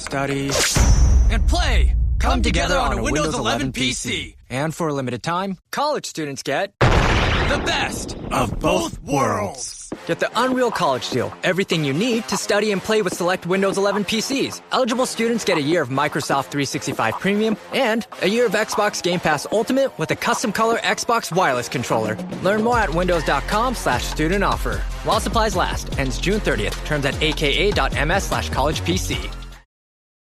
study, and play come together on a Windows 11 PC. And for a limited time, college students get the best of both worlds. Get the Unreal College Deal. Everything you need to study and play with select Windows 11 PCs. Eligible students get a year of Microsoft 365 Premium and a year of Xbox Game Pass Ultimate with a custom color Xbox wireless controller. Learn more at windows.com/student offer. While supplies last. Ends June 30th. Terms at aka.ms/collegepc.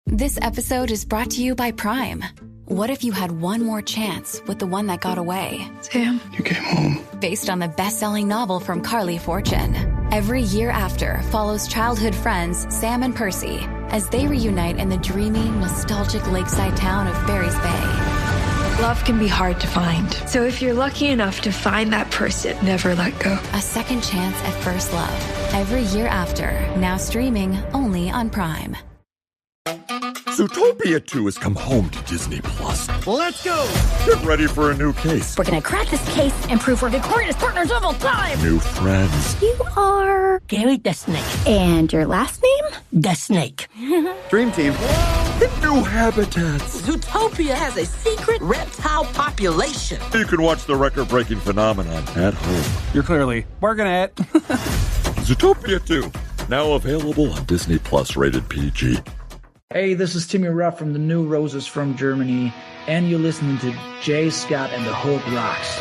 This episode is brought to you by Prime. What if you had one more chance with the one that got away? Sam, you came home. Based on the best-selling novel from Carly Fortune. Every Year After follows childhood friends Sam and Percy as they reunite in the dreamy, nostalgic lakeside town of Barry's Bay. Love can be hard to find. So if you're lucky enough to find that person, never let go. A second chance at first love. Every Year After, now streaming only on Prime. Zootopia 2 has come home to Disney Plus. Let's go! Get ready for a new case. We're gonna crack this case and prove we're the greatest partners of all time! New friends. You are... Gary the Snake. And your last name? The Snake. Dream Team. And new habitats. Zootopia has a secret reptile population. You can watch the record-breaking phenomenon at home. You're clearly working at Zootopia 2, now available on Disney Plus, rated PG. Hey, this is Timmy Ruff from the New Roses from Germany, and you're listening to Jay Scott and the Hook Rocks.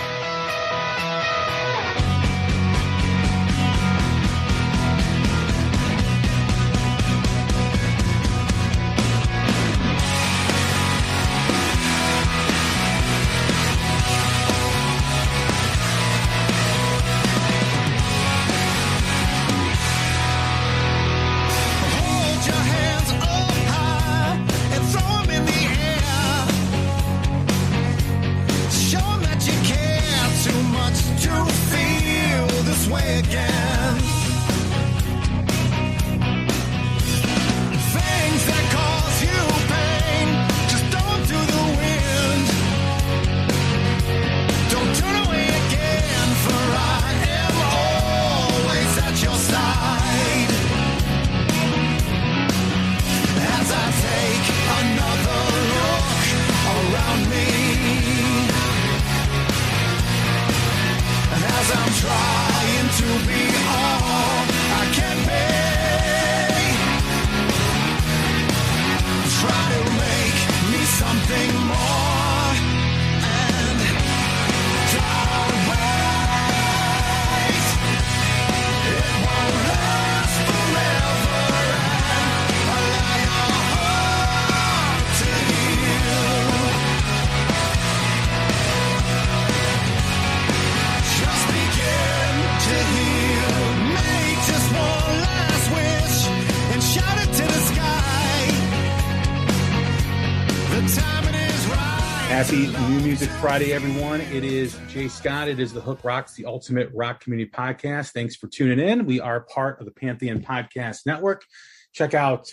Happy New Music Friday, everyone. It is Jay Scott. It is the Hook Rocks, the ultimate rock community podcast. Thanks for tuning in. We are part of the Pantheon Podcast Network. Check out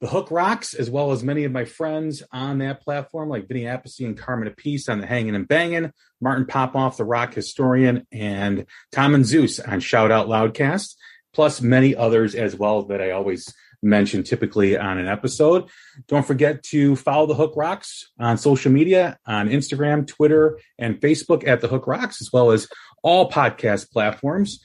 the Hook Rocks, as well as many of my friends on that platform, like Vinny Appice and Carmen Appice on the Hangin' and Bangin', Martin Popoff, the Rock Historian, and Tom and Zeus on Shout Out Loudcast, plus many others as well that I always mention typically on an episode. Don't forget to follow the Hook Rocks on social media, on Instagram, Twitter, and Facebook at the Hook Rocks, as well as all podcast platforms.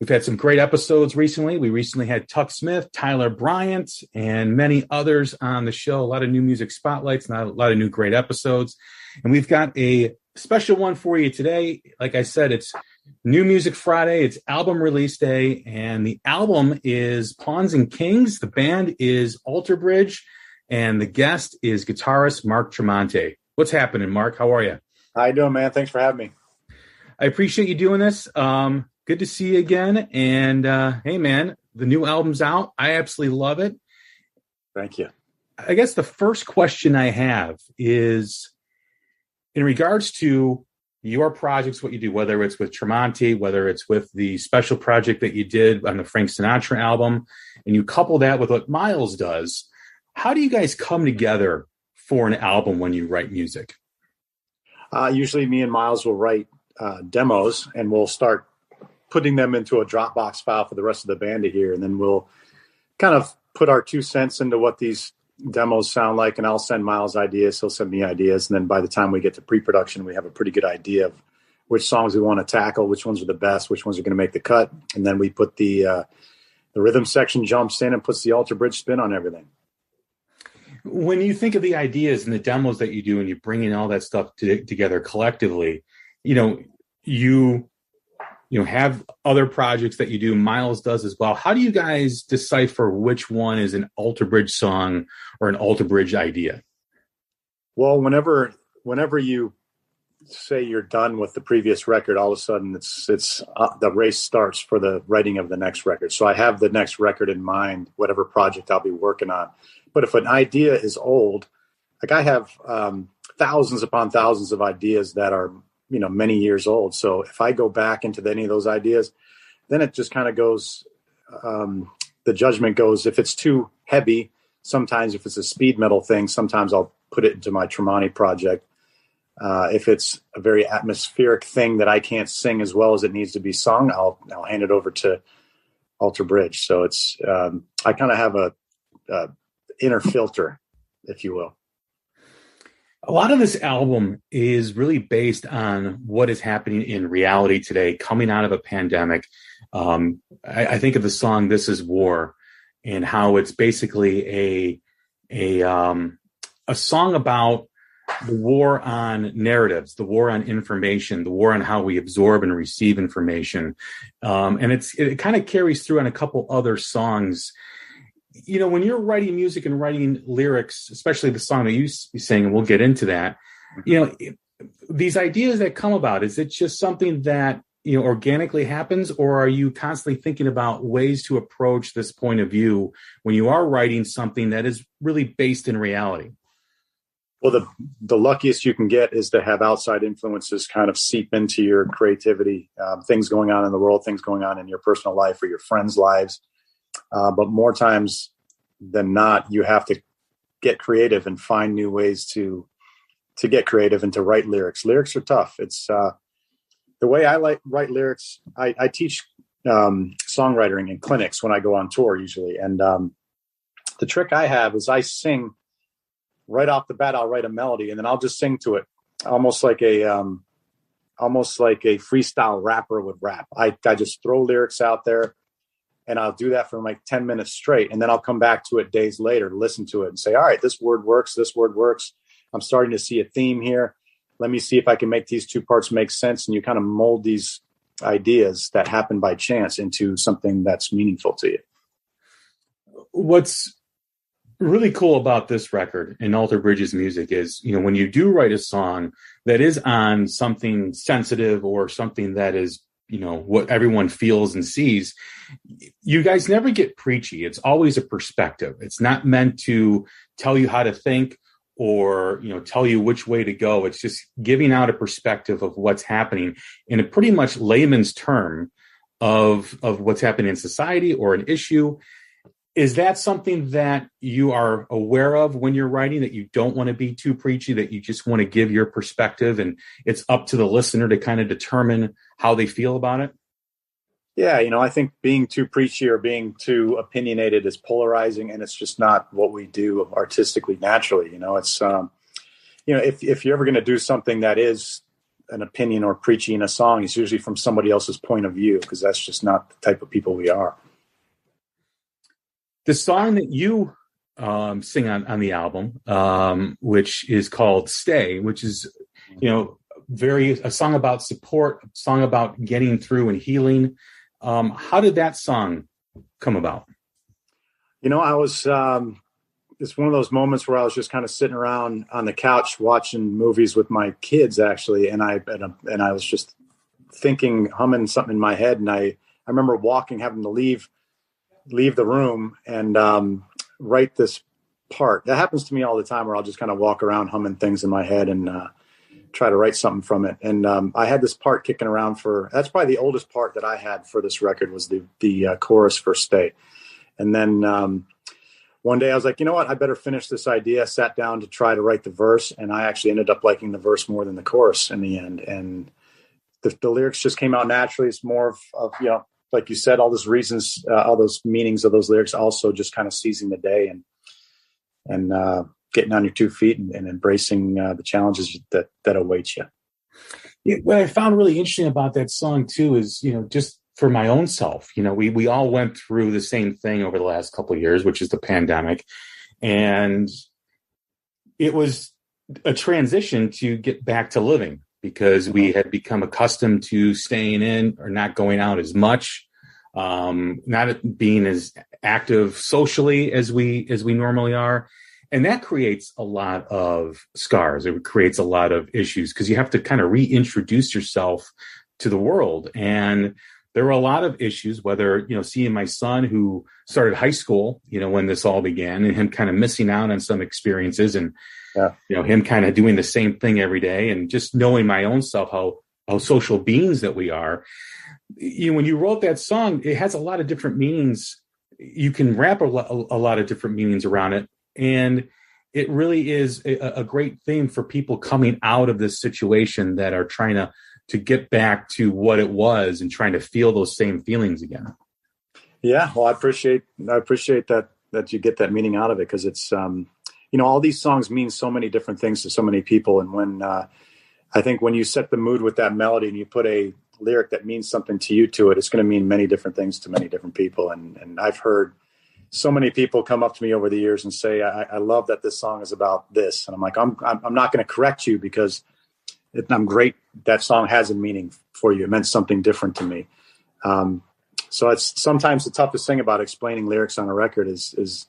We've had some great episodes recently. We recently had Tuck Smith, Tyler Bryant, and many others on the show. A lot of new music spotlights, a lot of new great episodes. And we've got a special one for you today. Like I said, it's New Music Friday. It's album release day, and the album is Pawns and Kings. The band is Alter Bridge, and the guest is guitarist Mark Tremonti. What's happening, Mark? How are you? How you doing, man? Thanks for having me. I appreciate you doing this. Good to see you again. And hey, man, the new album's out. I absolutely love it. Thank you. I guess the first question I have is in regards to your projects, what you do, whether it's with Tremonti, whether it's with the special project that you did on the Frank Sinatra album, and you couple that with what Miles does. How do you guys come together for an album when you write music? Usually me and Miles will write demos, and we'll start putting them into a Dropbox file for the rest of the band to hear. And then we'll kind of put our 2 cents into what these demos sound like, and I'll send Miles ideas. He'll send me ideas. And then by the time we get to pre-production, we have a pretty good idea of which songs we want to tackle, which ones are the best, which ones are going to make the cut. And then we put the rhythm section jumps in and puts the alter bridge spin on everything. When you think of the ideas and the demos that you do and you bring in all that stuff together collectively, you have other projects that you do. Miles does as well. How do you guys decipher which one is an alter bridge song or an alter bridge idea? Well, whenever you say you're done with the previous record, all of a sudden it's the race starts for the writing of the next record. So I have the next record in mind, whatever project I'll be working on. But if an idea is old, like I have thousands upon thousands of ideas that are, many years old. So if I go back into any of those ideas, then it just kind of goes, the judgment goes, if it's too heavy, sometimes if it's a speed metal thing, sometimes I'll put it into my Tremonti project. If it's a very atmospheric thing that I can't sing as well as it needs to be sung, I'll hand it over to alter bridge. So it's, I kind of have a inner filter, if you will. A lot of this album is really based on what is happening in reality today, coming out of a pandemic. I think of the song "This Is War" and how it's basically a song about the war on narratives, the war on information, the war on how we absorb and receive information, and it kind of carries through on a couple other songs. When you're writing music and writing lyrics, especially the song that you sing, and we'll get into that, these ideas that come about, is it just something that, organically happens, or are you constantly thinking about ways to approach this point of view when you are writing something that is really based in reality? Well, the luckiest you can get is to have outside influences kind of seep into your creativity, things going on in the world, things going on in your personal life or your friends' lives. But more times than not, you have to get creative and find new ways to get creative and to write lyrics. Lyrics are tough. It's the way I write lyrics. I teach songwriting in clinics when I go on tour usually. And the trick I have is I sing right off the bat. I'll write a melody and then I'll just sing to it, almost like a freestyle rapper would rap. I just throw lyrics out there. And I'll do that for like 10 minutes straight. And then I'll come back to it days later to listen to it and say, all right, this word works. This word works. I'm starting to see a theme here. Let me see if I can make these two parts make sense. And you kind of mold these ideas that happen by chance into something that's meaningful to you. What's really cool about this record and Alter Bridge's music is, when you do write a song that is on something sensitive or something that is, what everyone feels and sees, you guys never get preachy. It's always a perspective. It's not meant to tell you how to think or, tell you which way to go. It's just giving out a perspective of what's happening in a pretty much layman's term of what's happening in society or an issue. Is that something that you are aware of when you're writing, that you don't want to be too preachy, that you just want to give your perspective and it's up to the listener to kind of determine how they feel about it? Yeah. I think being too preachy or being too opinionated is polarizing, and it's just not what we do artistically, naturally. It's, if you're ever going to do something that is an opinion or preachy in a song, it's usually from somebody else's point of view, because that's just not the type of people we are. The song that you sing on the album, which is called "Stay," which is, a song about support, a song about getting through and healing. How did that song come about? I was, it's one of those moments where I was just kind of sitting around on the couch watching movies with my kids, actually. And I was just thinking, humming something in my head. And I remember having to leave the room and write this part. That happens to me all the time, where I'll just kind of walk around humming things in my head and try to write something from it. And I had this part kicking around that's probably the oldest part that I had for this record, was the chorus for "Stay." And then one day I was like, you know what, I better finish this idea. I sat down to try to write the verse, and I actually ended up liking the verse more than the chorus in the end. And the lyrics just came out naturally. It's more of like you said, all those reasons, all those meanings of those lyrics, also just kind of seizing the day. And getting on your 2 feet and embracing the challenges that await you. Yeah, what I found really interesting about that song too is, just for my own self, we all went through the same thing over the last couple of years, which is the pandemic. And it was a transition to get back to living because we had become accustomed to staying in or not going out as much, not being as active socially as we normally are. And that creates a lot of scars. It creates a lot of issues because you have to kind of reintroduce yourself to the world. And there were a lot of issues, whether, seeing my son who started high school, when this all began, and him kind of missing out on some experiences and, him kind of doing the same thing every day, and just knowing my own self, how social beings that we are. When you wrote that song, it has a lot of different meanings. You can wrap a lot of different meanings around it. And it really is a great theme for people coming out of this situation that are trying to get back to what it was and trying to feel those same feelings again. Yeah, well, I appreciate that you get that meaning out of it, because it's all these songs mean so many different things to so many people. And when I think when you set the mood with that melody and you put a lyric that means something to you to it, it's going to mean many different things to many different people. And I've heard so many people come up to me over the years and say, I love that this song is about this. And I'm like, I'm not going to correct you, because I'm great. That song has a meaning for you. It meant something different to me. So it's sometimes the toughest thing about explaining lyrics on a record is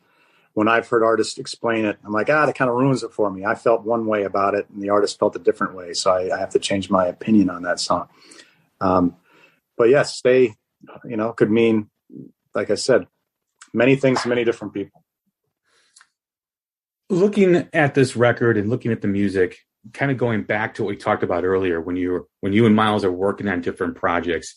when I've heard artists explain it, I'm like, that kind of ruins it for me. I felt one way about it and the artist felt a different way. So I have to change my opinion on that song. But yes, they, could mean, like I said, many things to many different people. Looking at this record and looking at the music, kind of going back to what we talked about earlier, when you and Miles are working on different projects,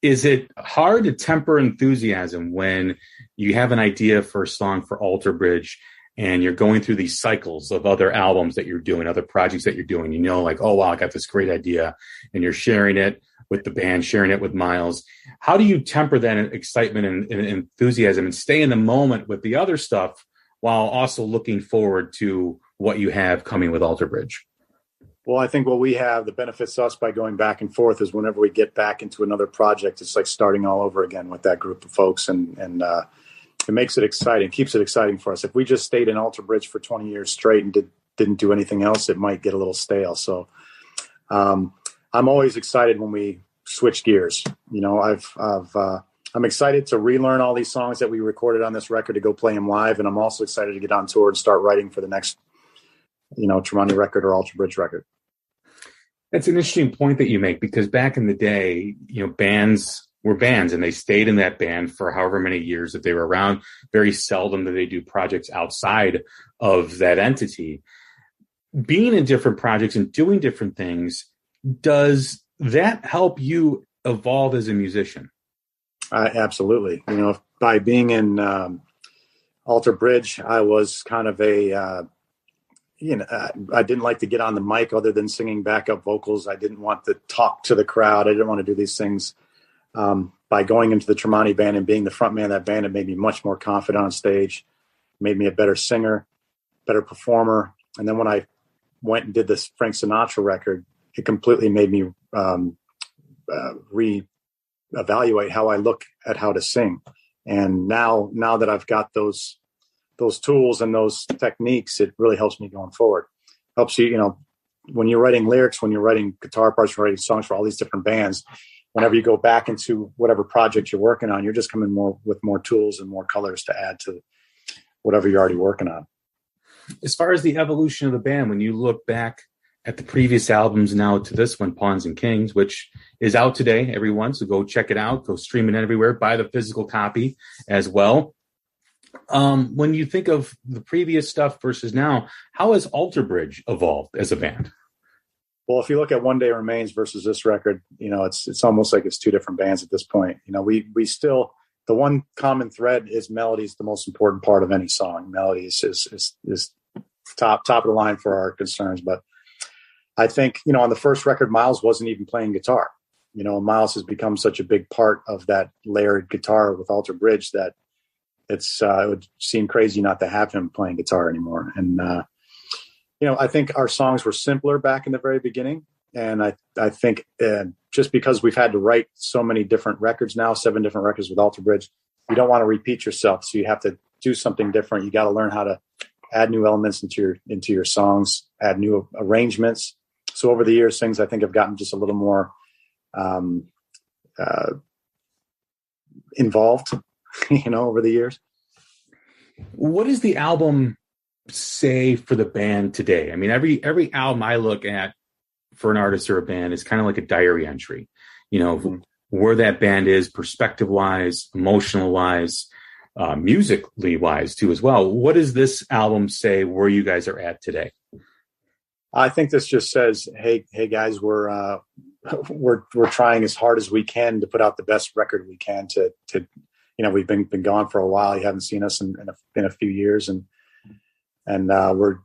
is it hard to temper enthusiasm when you have an idea for a song for Alter Bridge and you're going through these cycles of other albums that you're doing, other projects that you're doing, like, oh, wow, I got this great idea, and you're sharing it with the band, sharing it with Miles. How do you temper that excitement and enthusiasm and stay in the moment with the other stuff while also looking forward to what you have coming with Alter Bridge? Well, I think what we have that benefits us by going back and forth is whenever we get back into another project, it's like starting all over again with that group of folks. And it makes it exciting, keeps it exciting for us. If we just stayed in Alter Bridge for 20 years straight and didn't do anything else, it might get a little stale. So I'm always excited when we switch gears. I'm excited to relearn all these songs that we recorded on this record to go play them live. And I'm also excited to get on tour and start writing for the next, Tremonti record or Alter Bridge record. That's an interesting point that you make, because back in the day, bands were bands and they stayed in that band for however many years that they were around. Very seldom do they do projects outside of that entity. Being in different projects and doing different things, does that help you evolve as a musician? Absolutely. By being in Alter Bridge, I was kind of I didn't like to get on the mic other than singing backup vocals. I didn't want to talk to the crowd. I didn't want to do these things. By going into the Tremonti band and being the front man of that band, it made me much more confident on stage, made me a better singer, better performer. And then when I went and did this Frank Sinatra record, it completely made me reevaluate how I look at how to sing. And now that I've got those tools and those techniques, it really helps me going forward. Helps you, when you're writing lyrics, when you're writing guitar parts, you're writing songs for all these different bands. Whenever you go back into whatever project you're working on, you're just coming with more tools and more colors to add to whatever you're already working on. As far as the evolution of the band, when you look back at the previous albums now to this one, Pawns and Kings, which is out today, everyone, so go check it out, go stream it everywhere, buy the physical copy as well. When you think of the previous stuff versus now, how has Alter Bridge evolved as a band? Well, if you look at One Day Remains versus this record, it's almost like it's two different bands at this point. We still, the one common thread is melody is the most important part of any song. Melody is top of the line for our concerns. But I think, on the first record, Miles wasn't even playing guitar. Miles has become such a big part of that layered guitar with Alter Bridge that it would seem crazy not to have him playing guitar anymore. And, I think our songs were simpler back in the very beginning. And I think just because we've had to write so many different records now, 7 different records with Alter Bridge, you don't want to repeat yourself. So you have to do something different. You got to learn how to add new elements into your songs, add new arrangements. So over the years, things I think have gotten just a little more involved, over the years. What does the album say for the band today? I mean, every album I look at for an artist or a band is kind of like a diary entry, where that band is perspective wise, emotional wise, musically wise too as well. What does this album say where you guys are at today? I think this just says, hey guys, we're trying as hard as we can to put out the best record we can to we've been gone for a while. You haven't seen us in a few years, and we're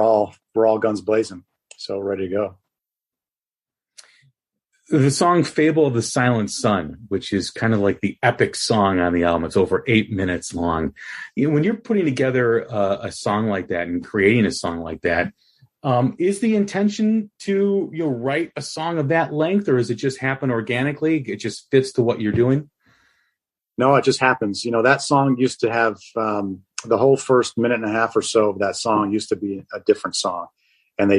all guns blazing, so ready to go. The song Fable of the Silent Sun, which is kind of like the epic song on the album, it's over 8 minutes long. When you're putting together a song like that and creating a song like that, is the intention to write a song of that length, or does it just happen organically? It just fits to what you're doing? No, it just happens. That song used to have the whole first minute and a half or so of that song used to be a different song, and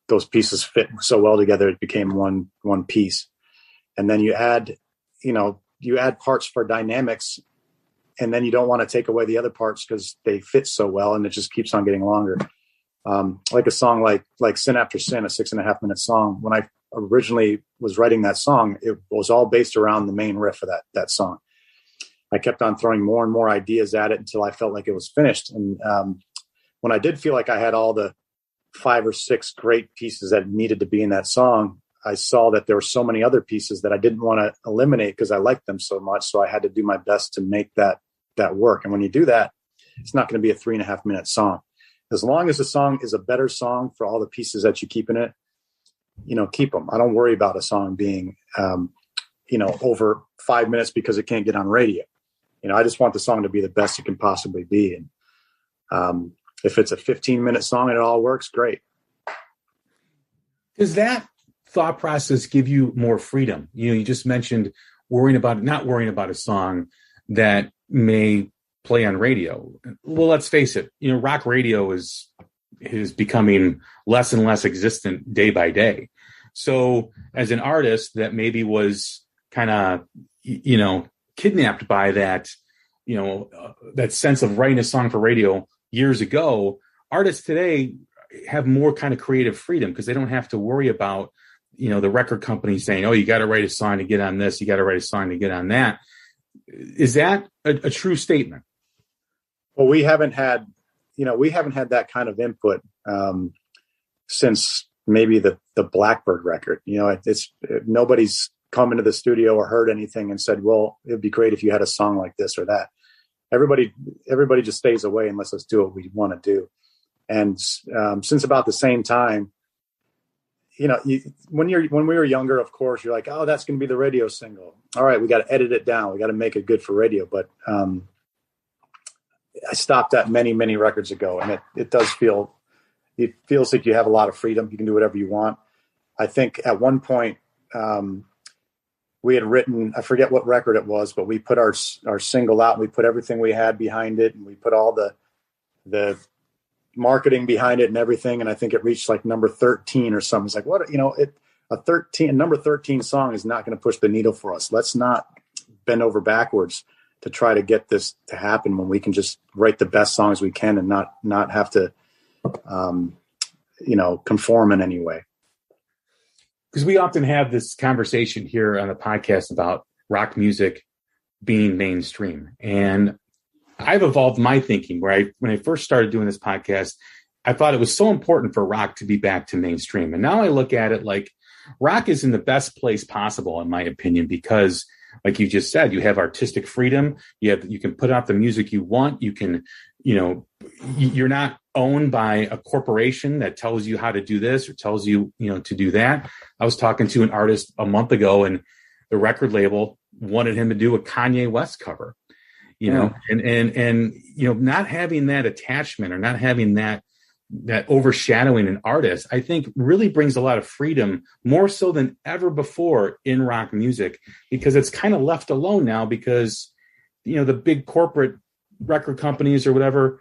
those pieces fit so well together, it became one piece. And then you add parts for dynamics, and then you don't want to take away the other parts because they fit so well, and it just keeps on getting longer. Like a song like Sin After Sin, a 6.5 minute song. When I originally was writing that song, it was all based around the main riff of that song. I kept on throwing more and more ideas at it until I felt like it was finished. And when I did feel like I had all the 5 or 6 great pieces that needed to be in that song, I saw that there were so many other pieces that I didn't want to eliminate because I liked them so much. So I had to do my best to make that work. And when you do that, it's not going to be a 3.5 minute song. As long as the song is a better song for all the pieces that you keep in it, keep them. I don't worry about a song being, over 5 minutes because it can't get on radio. I just want the song to be the best it can possibly be. And if it's a 15-minute song and it all works, great. Does that thought process give you more freedom? You just mentioned not worrying about a song that may play on radio. Well, let's face it, rock radio is becoming less and less existent day by day. So as an artist that maybe was kind of, kidnapped by that, that sense of writing a song for radio years ago, artists today have more kind of creative freedom because they don't have to worry about, the record company saying, oh, you got to write a song to get on this, you got to write a song to get on that. Is that a true statement? Well, we haven't had that kind of input since maybe the Blackbird record. Nobody's come into the studio or heard anything and said, well, it'd be great if you had a song like this or that. Everybody just stays away and lets us do what we want to do. And since about the same time, when we were younger, of course, you're like, oh, that's going to be the radio single. All right, we got to edit it down. We got to make it good for radio. But I stopped that many, many records ago, and it feels like you have a lot of freedom. You can do whatever you want. I think at one point we had written, I forget what record it was, but we put our single out and we put everything we had behind it, and we put all the marketing behind it and everything. And I think it reached like number 13 or something. It's like, what, a number 13 song is not going to push the needle for us. Let's not bend over backwards to try to get this to happen when we can just write the best songs we can and not have to, conform in any way. Because we often have this conversation here on the podcast about rock music being mainstream. And I've evolved my thinking where when I first started doing this podcast, I thought it was so important for rock to be back to mainstream. And now I look at it like rock is in the best place possible, in my opinion, because like you just said, you have artistic freedom. You can put out the music you want. You can, you're not owned by a corporation that tells you how to do this or tells you, to do that. I was talking to an artist a month ago, and the record label wanted him to do a Kanye West cover. you know, and you know, not having that attachment or not having that overshadowing an artist, I think really brings a lot of freedom, more so than ever before in rock music, because it's kind of left alone now because, you know, the big corporate record companies or whatever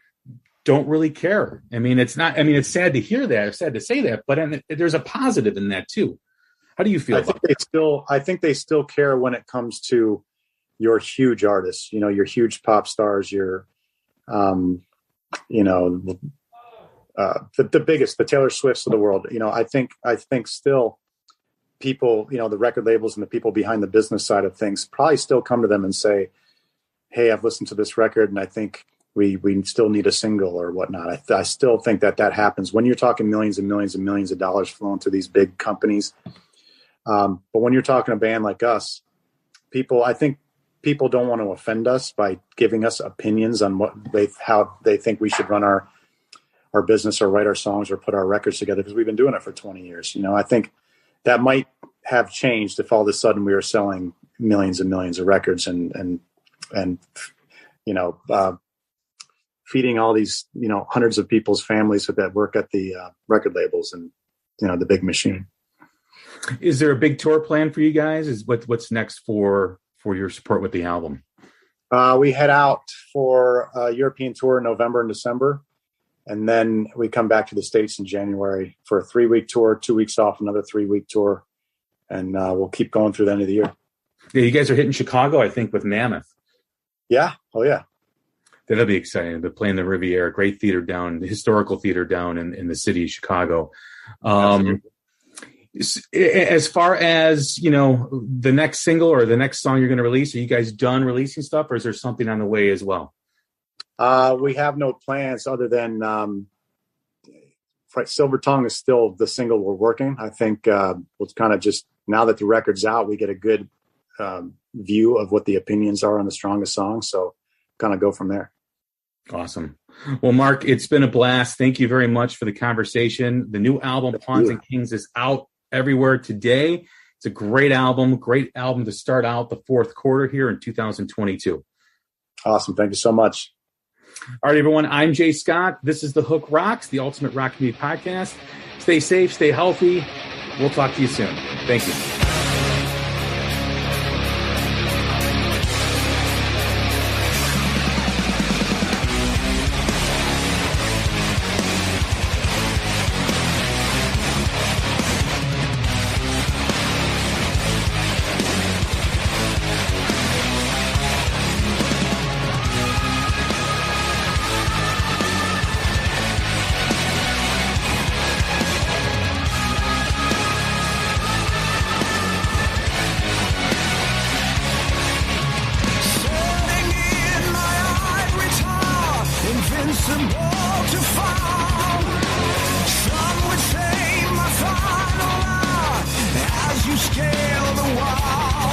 don't really care. I mean, it's sad to hear that, it's sad to say that, but there's a positive in that too. How do you feel about that? I think they still care when it comes to your huge artists, you know, your huge pop stars, your, you know, the biggest, the Taylor Swifts of the world. You know, I think still people, you know, the record labels and the people behind the business side of things probably still come to them and say, hey, I've listened to this record and I think we still need a single or whatnot. I still think that happens when you're talking millions and millions and millions of dollars flowing to these big companies. But when you're talking a band like us, I think people don't want to offend us by giving us opinions on how they think we should run our business or write our songs or put our records together, because we've been doing it for 20 years. You know, I think that might have changed if all of a sudden we were selling millions and millions of records and you know, feeding all these, you know, hundreds of people's families that work at the record labels and, you know, the big machine. Is there a big tour plan for you guys? What's next for your support with the album? We head out for a European tour in November and December. And then we come back to the States in January for a 3-week tour, 2 weeks off, another 3-week tour. And we'll keep going through the end of the year. Yeah, you guys are hitting Chicago, I think, with Mammoth. Yeah. Oh, yeah. That'll be exciting. They're playing the Riviera, great theater down, the historical theater down in the city of Chicago. As far as, you know, the next single or the next song you're going to release, are you guys done releasing stuff, or is there something on the way as well? We have no plans other than Silver Tongue is still the single we're working. I think we'll kind of just, now that the record's out, we get a good view of what the opinions are on the strongest songs. So kind of go from there. Awesome. Well, Mark, it's been a blast. Thank you very much for the conversation. The new album, Pawns and Kings, is out everywhere today. It's a great album to start out the fourth quarter here in 2022. Awesome. Thank you so much. All right, everyone. I'm Jay Scott. This is The Hook Rocks, the Ultimate Rock Community Podcast. Stay safe, stay healthy. We'll talk to you soon. Thank you. Scale the wall.